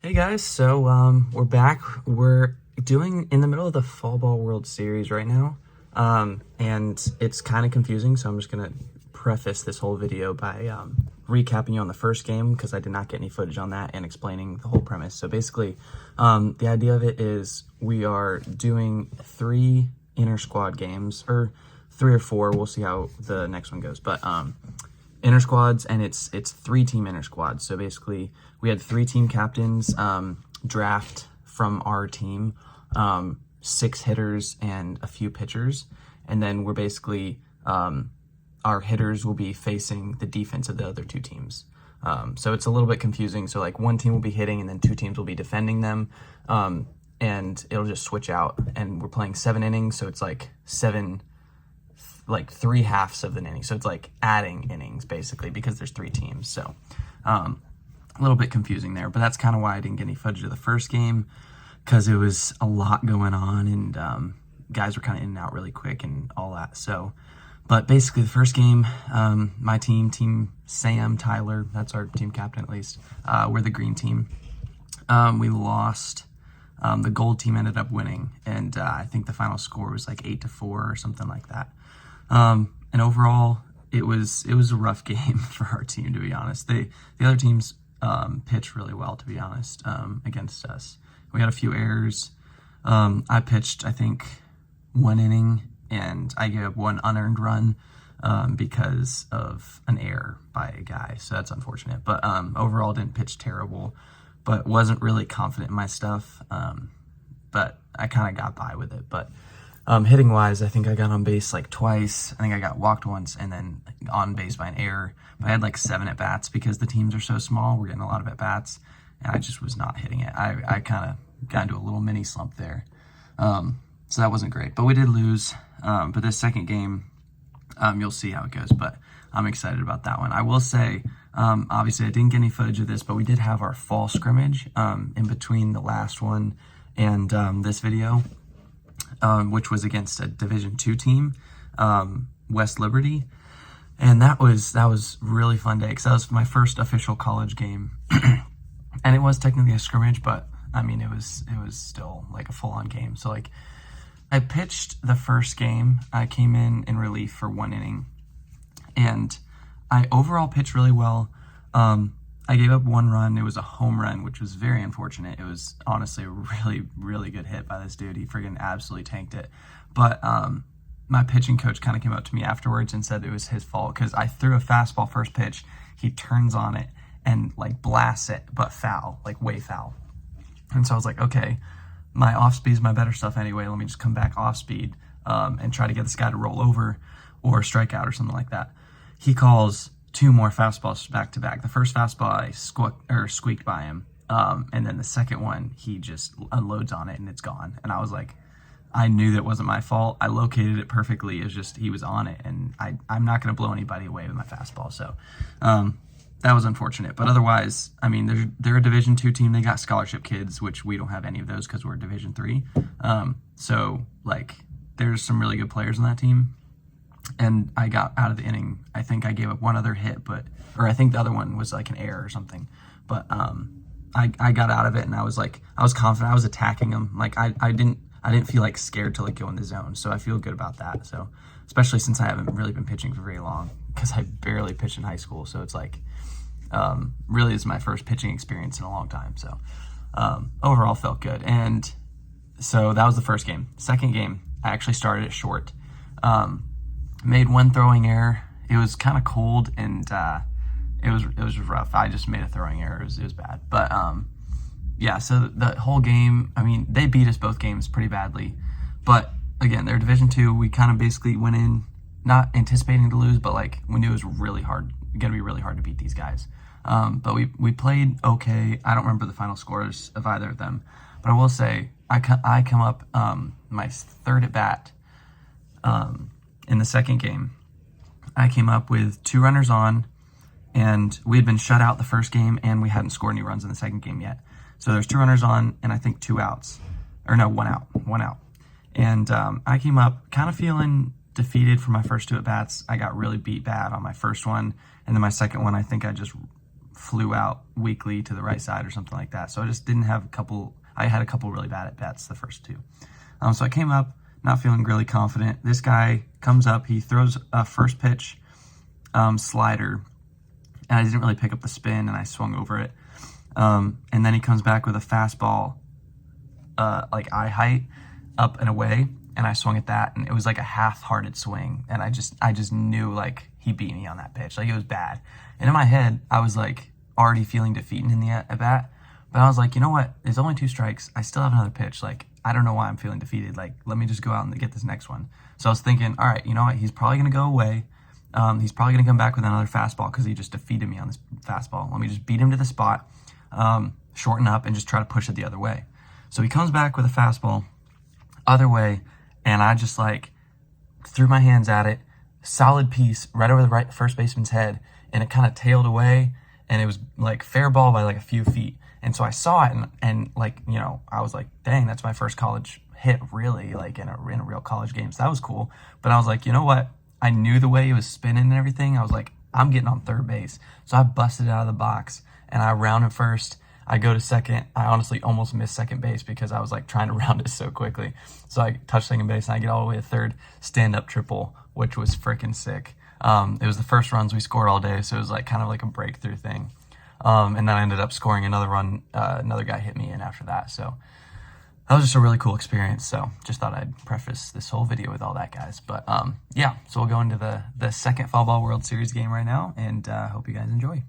Hey guys, so we're back. We're doing in the middle of the Fall Ball World Series right now, and it's kind of confusing. So I'm just gonna preface this whole video by recapping you on the first game because I did not get any footage on that and explaining the whole premise. So basically, the idea of it is we are doing 3 inter squad games, or 3 or 4. We'll see how the next one goes, but inter squads, and it's 3-team inter squads. So basically we had 3 team captains draft from our team, 6 hitters and a few pitchers, and then we're basically our hitters will be facing the defense of the other 2 teams. So it's a little bit confusing. So like one team will be hitting and then 2 teams will be defending them, and it'll just switch out, and we're playing 7 innings, so it's like 3 halves of an inning. So it's like adding innings basically because there's 3 teams. So a little bit confusing there, but that's kind of why I didn't get any footage of the first game, because it was a lot going on, and guys were kind of in and out really quick and all that. So, but basically the first game, my team Sam, Tyler, that's our team captain at least, we're the green team. We lost. The gold team ended up winning, and I think the final score was like 8-4 or something like that. And overall, it was a rough game for our team, to be honest. The other teams pitched really well, to be honest, against us. We had a few errors. I pitched, I think, 1 inning, and I gave up 1 unearned run because of an error by a guy. So that's unfortunate. But overall, didn't pitch terrible, but wasn't really confident in my stuff. But I kind of got by with it. But hitting wise, I think I got on base like twice. I think I got walked once and then on base by an error. But I had like 7 at bats because the teams are so small. We're getting a lot of at bats, and I just was not hitting it. I kind of got into a little mini slump there. So that wasn't great, but we did lose. But this second game, you'll see how it goes, but I'm excited about that one. I will say, obviously I didn't get any footage of this, but we did have our fall scrimmage in between the last one and this video. Which was against a Division II team, West Liberty, and that was really fun day because that was my first official college game, and it was technically a scrimmage, but I mean it was still like a full-on game. So like I pitched the first game. I came in relief for 1 inning, and I overall pitched really well. I gave up 1 run. It was a home run, which was very unfortunate. It was honestly a really, really good hit by this dude. He friggin' absolutely tanked it. But my pitching coach kind of came up to me afterwards and said it was his fault because I threw a fastball first pitch. He turns on it and like blasts it, but foul, like way foul. And so I was like, okay, my off speed is my better stuff anyway. Let me just come back off speed and try to get this guy to roll over or strike out or something like that. He calls 2 more fastballs back to back. The first fastball I squeaked by him, and then the second one he just unloads on it and it's gone. And I was like, I knew that wasn't my fault. I located it perfectly. It was just he was on it, and I'm not going to blow anybody away with my fastball. So that was unfortunate. But otherwise, I mean, they're a Division II team. They got scholarship kids, which we don't have any of those because we're Division III. So like, there's some really good players on that team. And I got out of the inning. I think I gave up 1 other hit, or I think the other one was like an error or something. But I got out of it, and I was confident. I was attacking them. Like I didn't feel like scared to like go in the zone. So I feel good about that. So especially since I haven't really been pitching for very long, because I barely pitched in high school. So it's like really is my first pitching experience in a long time. So overall felt good. And so that was the first game. Second game, I actually started it short. Made 1 throwing error. It was kind of cold, and it was rough. I just made a throwing error. It was bad. But yeah, so the whole game, I mean, they beat us both games pretty badly. But again, they're Division II. We kind of basically went in not anticipating to lose, but like we knew it was really hard, going to be really hard to beat these guys. But we played okay. I don't remember the final scores of either of them, but I will say I come up my 3rd at bat. In the second game, I came up with 2 runners on, and we had been shut out the first game, and we hadn't scored any runs in the second game yet. So there's 2 runners on, and I think 2 outs. Or no, 1 out. And I came up kind of feeling defeated for my first 2 at-bats. I got really beat bad on my first one, and then my second one, I think I just flew out weakly to the right side or something like that. So I just didn't have I had a couple really bad at bats the first two. So I came up not feeling really confident. This guy comes up, he throws a first pitch slider, and I didn't really pick up the spin, and I swung over it. And then he comes back with a fastball, like eye height, up and away, and I swung at that, and it was like a half-hearted swing, and I just knew like he beat me on that pitch. Like, it was bad. And in my head, I was like already feeling defeated in the at bat, but I was like, you know what? There's only 2 strikes. I still have another pitch. Like, I don't know why I'm feeling defeated. Like, let me just go out and get this next one. So I was thinking, all right, you know what? He's probably going to go away. He's probably going to come back with another fastball because he just defeated me on this fastball. Let me just beat him to the spot, shorten up, and just try to push it the other way. So he comes back with a fastball other way, and I just like threw my hands at it, solid piece right over the first baseman's head, and it kind of tailed away, and it was like fair ball by like a few feet. And so I saw it, and like, you know, I was like, dang, that's my first college hit, really, like in a real college game. So that was cool. But I was like, you know what? I knew the way he was spinning and everything. I was like, I'm getting on third base. So I busted it out of the box, and I rounded first. I go to second. I honestly almost missed second base because I was like trying to round it so quickly. So I touch second base, and I get all the way to third, stand-up triple, which was freaking sick. It was the first runs we scored all day, so it was like kind of like a breakthrough thing. And then I ended up scoring another run. Another guy hit me in after that. So that was just a really cool experience. So just thought I'd preface this whole video with all that, guys. But yeah, so we'll go into the second Fall Ball World Series game right now, and hope you guys enjoy.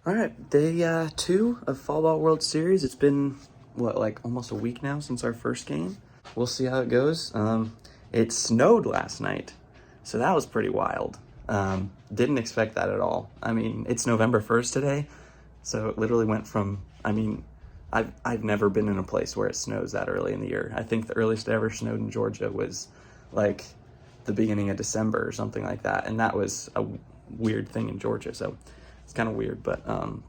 All right, day 2 of Fall Ball World Series. It's been, what, like almost a week now since our first game. We'll see how it goes. It snowed last night, so that was pretty wild. Didn't expect that at all. I mean, it's November 1st today, so it literally went from, I mean, I've never been in a place where it snows that early in the year. I think the earliest it ever snowed in Georgia was like the beginning of December or something like that, and that was a weird thing in Georgia, so it's kind of weird. But so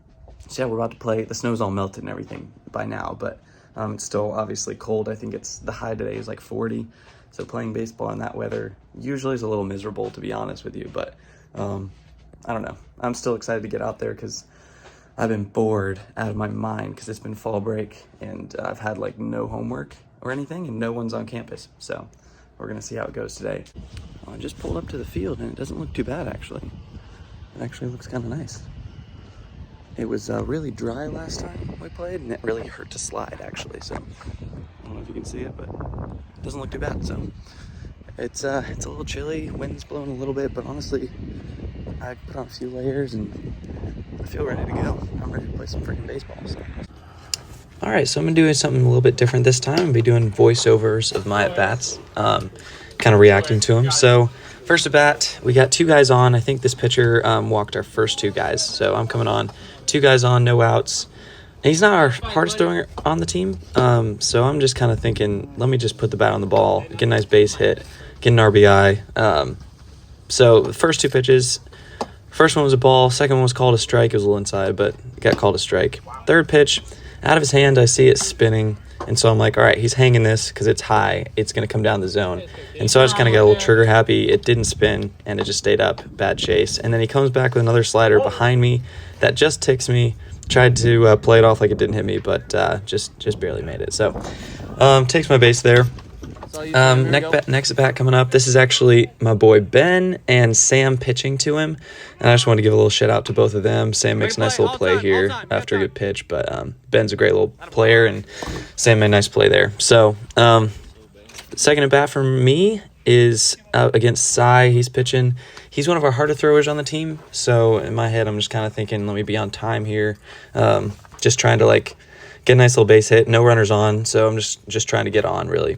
yeah, we're about to play. The snow's all melted and everything by now, but it's still obviously cold. I think it's the high today is like 40, so playing baseball in that weather usually is a little miserable, to be honest with you. But I don't know. I'm still excited to get out there because I've been bored out of my mind because it's been fall break, and I've had like no homework or anything, and no one's on campus. So we're gonna see how it goes today. I just pulled up to the field, and it doesn't look too bad, actually. It actually looks kind of nice. It was really dry last time we played, and it really hurt to slide, actually. So I don't know if you can see it, but it doesn't look too bad. So it's a little chilly, wind's blowing a little bit, but honestly, I put on a few layers and I feel ready to go. I'm ready to play some freaking baseball. So. All right, so I'm gonna do something a little bit different this time. I'll be doing voiceovers of my at-bats, kind of reacting to them. So first at bat, we got 2 guys on. I think this pitcher walked our first 2 guys. So I'm coming on, 2 guys on, no outs. And he's not our hardest thrower on the team. So I'm just kind of thinking, let me just put the bat on the ball, get a nice base hit, get an RBI. So the first 2 pitches, first one was a ball, second one was called a strike. It was a little inside, but got called a strike. Third pitch, out of his hand, I see it spinning. And so I'm like, all right, he's hanging this because it's high. It's going to come down the zone. And so I just kind of got a little trigger happy. It didn't spin, and it just stayed up. Bad chase. And then he comes back with another slider behind me that just ticks me. Tried to play it off like it didn't hit me, but just barely made it. So takes my base there. Next at bat coming up. This is actually my boy Ben and Sam pitching to him, and I just want to give a little shout out to both of them. Sam makes a nice little play here after a good pitch, but Ben's a great little player, and Sam made a nice play there. So second at bat for me is against Cy. He's pitching. He's one of our harder throwers on the team, so in my head I'm just kind of thinking, let me be on time here. Just trying to like get a nice little base hit. No runners on, so I'm just trying to get on really.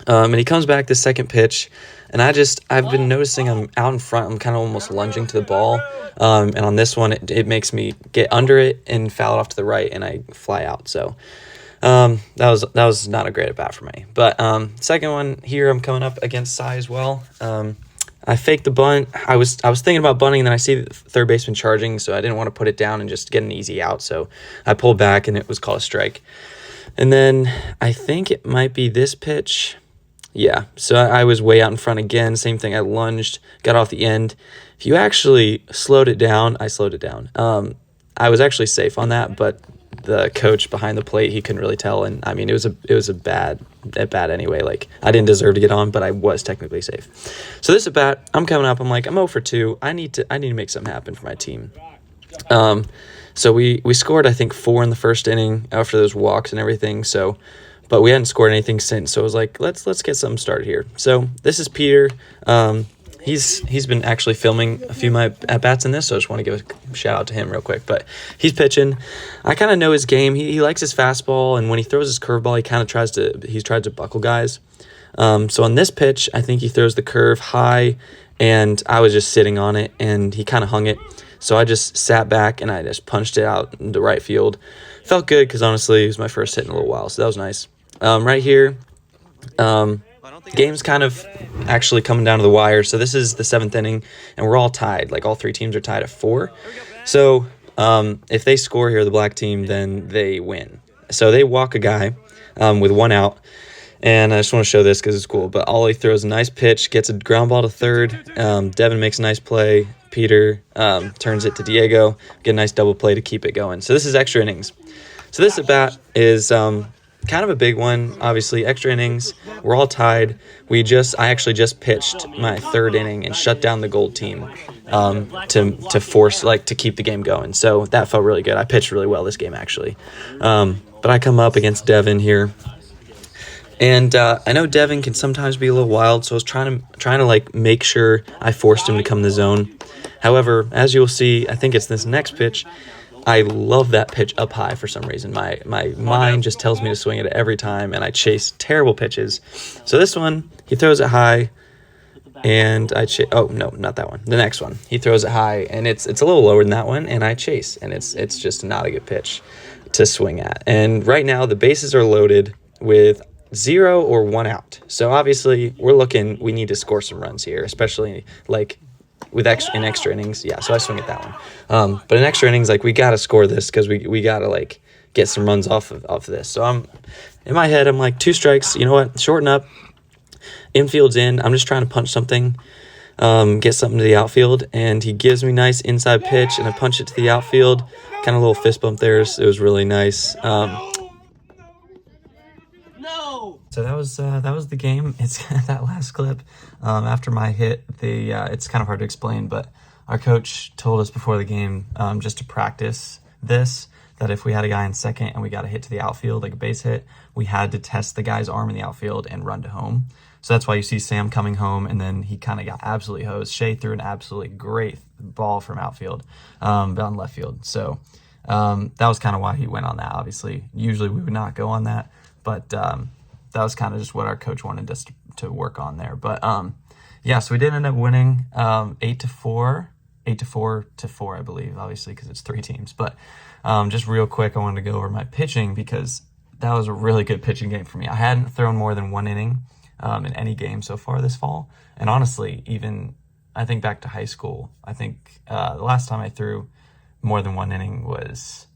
And he comes back this second pitch, and I've been noticing I'm out in front. I'm kind of almost lunging to the ball, and on this one, it makes me get under it and foul it off to the right, and I fly out. So that was not a great at bat for me. But second one here, I'm coming up against Cy as well. I faked the bunt. I was thinking about bunting, and then I see the third baseman charging, so I didn't want to put it down and just get an easy out. So I pulled back, and it was called a strike. And then I think it might be this pitch. Yeah, so I was way out in front again. Same thing. I lunged, got off the end. If you actually slowed it down, I slowed it down. I was actually safe on that, but the coach behind the plate, he couldn't really tell, and I mean, it was a bad anyway. Like, I didn't deserve to get on, but I was technically safe. So this at bat, I'm coming up. I'm like, I'm 0 for 2. I need to make something happen for my team. So we scored, I think, 4 in the first inning after those walks and everything. So, but we hadn't scored anything since. So I was like, let's get something started here. So this is Peter. He's been actually filming a few of my at-bats in this, so I just want to give a shout-out to him real quick. But he's pitching. I kind of know his game. He likes his fastball, and when he throws his curveball, he's tried to buckle guys. So on this pitch, I think he throws the curve high, and I was just sitting on it, and he kind of hung it. So I just sat back, and I just punched it out into right field. Felt good because, honestly, it was my first hit in a little while, so that was nice. Right here, game's kind of actually coming down to the wire. So this is the 7th inning, and we're all tied. Like, all 3 teams are tied at 4. So if they score here, the black team, then they win. So they walk a guy with 1 out, and I just want to show this because it's cool. But Ollie throws a nice pitch, gets a ground ball to third. Devin makes a nice play. Peter turns it to Diego, get a nice double play to keep it going. So this is extra innings. So this at bat is kind of a big one, obviously. Extra innings. We're all tied. I actually just pitched my 3rd inning and shut down the gold team to force, to keep the game going. So that felt really good. I pitched really well this game, actually. But I come up against Devin here. And I know Devin can sometimes be a little wild, so I was trying to make sure I forced him to come to the zone. However, as you'll see, I think it's this next pitch, I love that pitch up high for some reason. My mind just tells me to swing it every time, and I chase terrible pitches. So this one, he throws it high, and oh, no, not that one. The next one. He throws it high, and it's a little lower than that one, and I chase, and it's just not a good pitch to swing at. And right now, the bases are loaded with 0 or 1 out. So obviously, we need to score some runs here, especially, in extra innings. Yeah, so I swing at that one. But in extra innings, we got to score this because we got to, get some runs off of this. So in my head, I'm like, 2 strikes. You know what? Shorten up. Infield's in. I'm just trying to punch something, get something to the outfield. And he gives me nice inside pitch, and I punch it to the outfield. Kind of a little fist bump there. It was really nice. So that was the game. It's that last clip. After my hit, it's kind of hard to explain, but our coach told us before the game just to practice this, that if we had a guy in second and we got a hit to the outfield, like a base hit, we had to test the guy's arm in the outfield and run to home. So that's why you see Sam coming home, and then he kind of got absolutely hosed. Shea threw an absolutely great ball from outfield, down left field. So that was kind of why he went on that. Obviously, usually we would not go on that, but that was kind of just what our coach wanted us to work on there. But yeah, so we did end up winning 8-4, 8-4, I believe, obviously, because it's 3 teams. But just real quick, I wanted to go over my pitching because that was a really good pitching game for me. I hadn't thrown more than 1 inning in any game so far this fall. And honestly, even I think back to high school, I think the last time I threw more than 1 inning was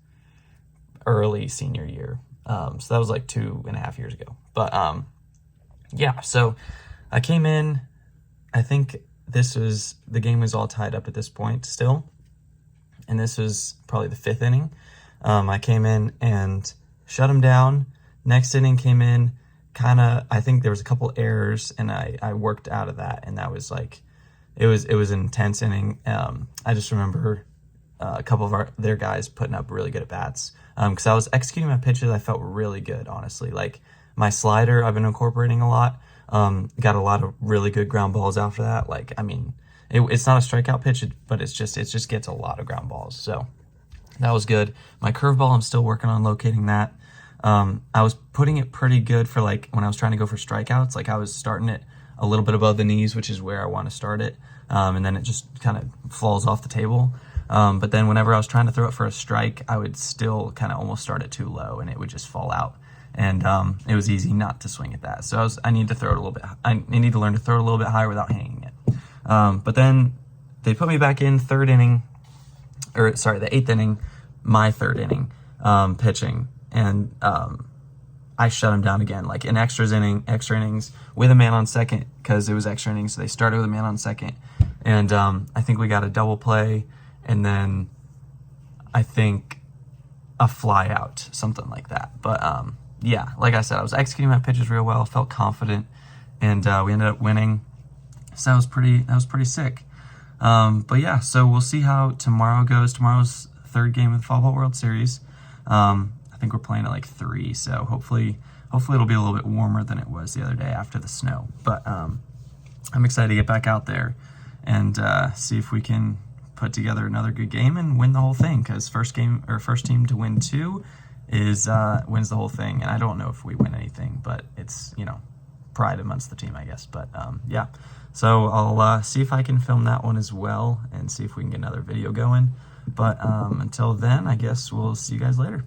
early senior year. So that was 2.5 years ago. But yeah, so I came in, I think the game was all tied up at this point still. And this was probably the 5th inning. I came in and shut him down. Next inning came in, I think there was a couple errors, and I worked out of that. And that was it was an intense inning. I just remember a couple of their guys putting up really good at bats. Because I was executing my pitches, I felt really good, honestly. My slider, I've been incorporating a lot. Got a lot of really good ground balls after that. It's not a strikeout pitch, but it just gets a lot of ground balls. So that was good. My curveball, I'm still working on locating that. I was putting it pretty good for when I was trying to go for strikeouts. I was starting it a little bit above the knees, which is where I want to start it. And then it just kind of falls off the table. But then whenever I was trying to throw it for a strike, I would still kind of almost start it too low, and it would just fall out. And it was easy not to swing at that. So I need to throw it a little bit. I need to learn to throw it a little bit higher without hanging it. But then they put me back in the 8th inning, my 3rd inning, pitching, and I shut them down again, in extra innings with a man on second, because it was extra innings. So they started with a man on second, and I think we got a double play. And then I think a fly out, something like that. But yeah, like I said, I was executing my pitches real well, felt confident, and we ended up winning. So that was pretty sick. But yeah, so we'll see how tomorrow goes. Tomorrow's third game of the Fall Ball World Series. I think we're playing at like 3, so hopefully it'll be a little bit warmer than it was the other day after the snow. But I'm excited to get back out there and see if we can put together another good game and win the whole thing, because first team to win 2 is wins the whole thing. And I don't know if we win anything, but it's, you know, pride amongst the team, I guess. But yeah, so I'll see if I can film that one as well and see if we can get another video going. But until then, I guess we'll see you guys later.